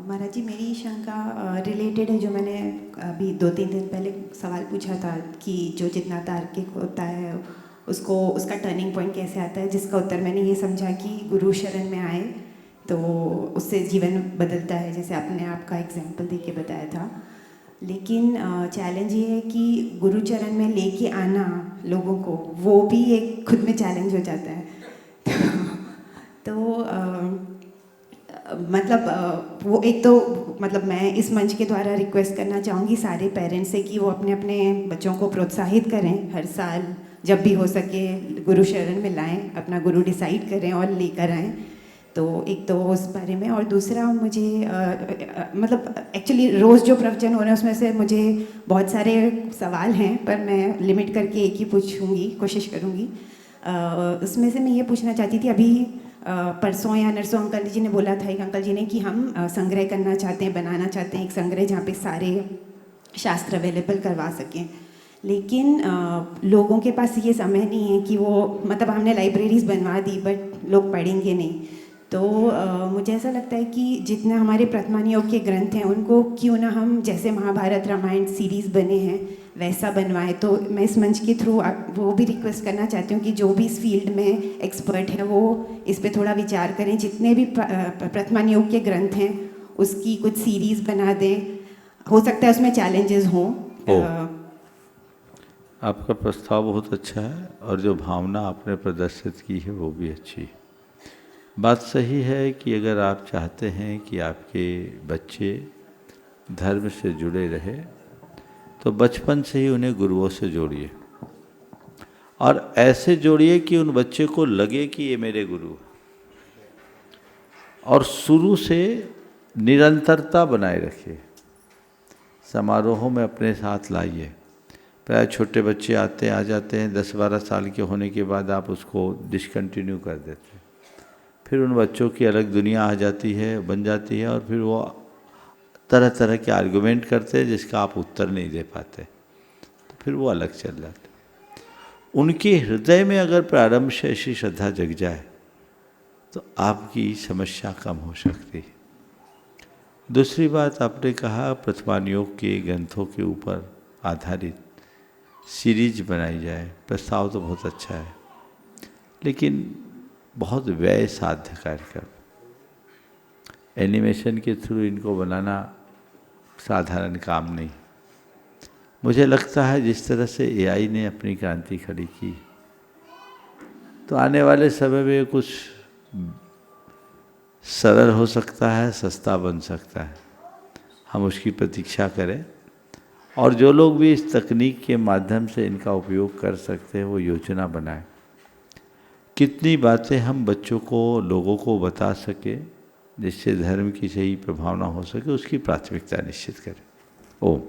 महाराज जी, मेरी शंका रिलेटेड है जो मैंने अभी 2-3 दिन पहले सवाल पूछा था कि जो जितना तार्किक होता है उसको उसका टर्निंग पॉइंट कैसे आता है, जिसका उत्तर मैंने ये समझा कि गुरु शरण में आए तो उससे जीवन बदलता है, जैसे आपने आपका एग्जाम्पल दे के बताया था। लेकिन चैलेंज ये है कि गुरु चरण में लेके आना लोगों को, वो भी एक खुद में चैलेंज हो जाता है। तो मतलब वो एक तो मतलब मैं इस मंच के द्वारा रिक्वेस्ट करना चाहूँगी सारे पेरेंट्स से कि वो अपने अपने बच्चों को प्रोत्साहित करें, हर साल जब भी हो सके गुरु शरण में लाएं, अपना गुरु डिसाइड करें और लेकर आएं। तो एक तो उस बारे में, और दूसरा मुझे मतलब एक्चुअली रोज़ जो प्रवचन हो रहे हैं उसमें से मुझे बहुत सारे सवाल हैं, पर मैं लिमिट करके एक ही पूछूंगी, कोशिश करूँगी। उसमें से मैं ये पूछना चाहती थी, अभी परसों या नरसों अंकल जी ने बोला था, एक अंकल जी ने, कि हम संग्रह करना चाहते हैं, बनाना चाहते हैं एक संग्रह जहाँ पे सारे शास्त्र अवेलेबल करवा सकें। लेकिन लोगों के पास ये समय नहीं है कि वो, मतलब हमने लाइब्रेरीज़ बनवा दी बट लोग पढ़ेंगे नहीं। तो मुझे ऐसा लगता है कि जितने हमारे प्रथमान योग के ग्रंथ हैं उनको क्यों ना हम, जैसे महाभारत रामायण सीरीज़ बने हैं वैसा बनवाएं। तो मैं इस मंच के थ्रू वो भी रिक्वेस्ट करना चाहती हूँ कि जो भी इस फील्ड में एक्सपर्ट हैं वो इस पे थोड़ा विचार करें, जितने भी प्रथमान योग के ग्रंथ हैं उसकी कुछ सीरीज़ बना दें। हो सकता है उसमें चैलेंजेस हों। आपका प्रस्ताव बहुत अच्छा है और जो भावना आपने प्रदर्शित की है वो भी अच्छी है। बात सही है कि अगर आप चाहते हैं कि आपके बच्चे धर्म से जुड़े रहे तो बचपन से ही उन्हें गुरुओं से जोड़िए, और ऐसे जोड़िए कि उन बच्चे को लगे कि ये मेरे गुरु, और शुरू से निरंतरता बनाए रखिए। समारोहों में अपने साथ लाइए। प्राय छोटे बच्चे आते आ जाते हैं, 10-12 साल के होने के बाद आप उसको डिसकंटिन्यू कर देते हैं। फिर उन बच्चों की अलग दुनिया आ जाती है, बन जाती है, और फिर वो तरह तरह के आर्गुमेंट करते हैं जिसका आप उत्तर नहीं दे पाते, तो फिर वो अलग चल जाते। उनके हृदय में अगर प्रारंभ से ऐसी श्रद्धा जग जाए तो आपकी समस्या कम हो सकती है। दूसरी बात आपने कहा, प्रथमान योग के ग्रंथों के ऊपर आधारित सीरीज बनाई जाए। प्रस्ताव तो बहुत अच्छा है, लेकिन बहुत व्यय साध्य कार्यक्रम। एनिमेशन के थ्रू इनको बनाना साधारण काम नहीं। मुझे लगता है जिस तरह से एआई ने अपनी क्रांति खड़ी की, तो आने वाले समय में कुछ सरल हो सकता है, सस्ता बन सकता है। हम उसकी प्रतीक्षा करें, और जो लोग भी इस तकनीक के माध्यम से इनका उपयोग कर सकते हैं वो योजना बनाएं। कितनी बातें हम बच्चों को, लोगों को बता सके जिससे धर्म की सही प्रभावना हो सके, उसकी प्राथमिकता निश्चित करें। ओम।